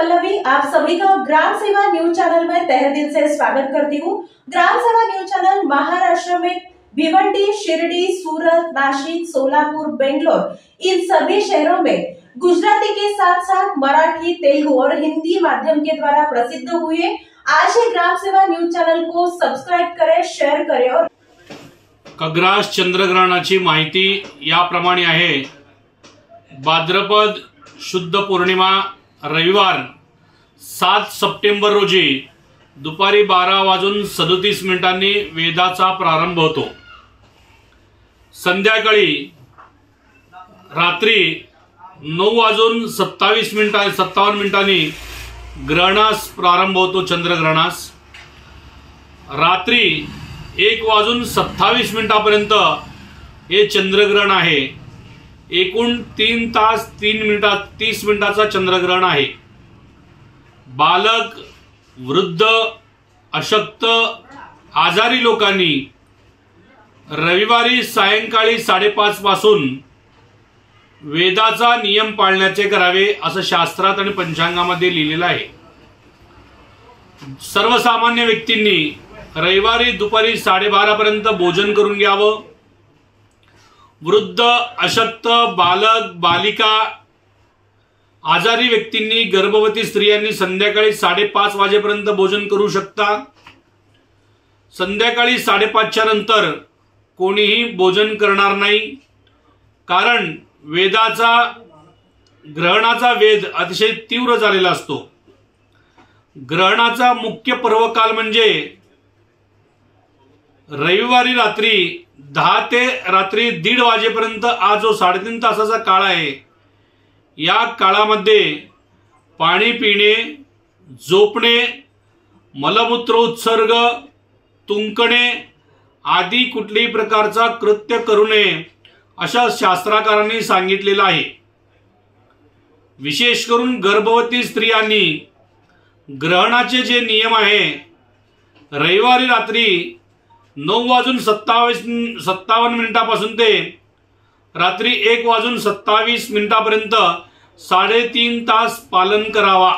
पल्लवी, आप सभी का ग्राम सेवा न्यूज चैनल में तहे दिल से स्वागत करती हूँ। ग्राम सेवा न्यूज चैनल महाराष्ट्र में भिवंडी, शिरडी, सूरत, नासिक, सोलापुर, बेंगलोर इन सभी शहरों में गुजराती के साथ साथ मराठी, तेलुगु और हिंदी माध्यम के द्वारा प्रसिद्ध हुए। आज ही ग्राम सेवा न्यूज चैनल को सब्सक्राइब करें, शेयर करें। और खग्रास चंद्रग्रहणाची माहिती याप्रमाणे आहे। भाद्रपद शुद्ध पौर्णिमा रविवार 7 सप्टेंबर रोजी दुपारी 12:37 वेदाचा प्रारंभ होतो। संध्याकाळी रात्री 9:57 ग्रहणास प्रारंभ होतो। चंद्रग्रहणास रात्री 1:27 पर्यंत हे चंद्रग्रहण आहे। एकूण 3 तास 3 मिनिटात 30 मिनिटाचा चंद्रग्रहण आहे। बालक, वृद्ध, अशक्त, आजारी लोकांनी रविवारी सायंकाळी 5:30 पासून वेदाचा नियम पाळण्याचे करावे असं शास्त्रात आणि पंचांगामध्ये लिहिलेलं आहे। सर्वसामान्य व्यक्तींनी रविवारी दुपारी 12:30 पर्यंत भोजन करून घ्यावं। वृद्ध, अशक्त, बालक, बालिका, आजारी व्यक्तींनी, गर्भवती स्त्रियांनी संध्याकाळी 5:30 वाजेपर्यंत भोजन करू शकता। संध्याकाळी 5:30 नंतर कोणीही भोजन करणार नाही, कारण ग्रहणाचा वेध अतिशय तीव्र झालेला असतो। ग्रहणाचा मुख्य पर्वकाल म्हणजे रविवारी रात्री 10 ते रात्री 1:30 वाजेपर्यंत हा जो 3.5 तासाचा काळ आहे, या काळामध्ये पाणी पिणे, झोपणे, मलमूत्र उत्सर्ग, तुंकणे आदी कुठल्याही प्रकारचा कृत्य करू नये अशा शास्त्रकारांनी सांगितलेलं आहे। विशेष करून गर्भवती स्त्रियांनी ग्रहणाचे जे नियम आहे, रविवारी रात्री 9:57 पासून ते रात्री 1:27 पर्यंत 3.5 तास पालन करावा।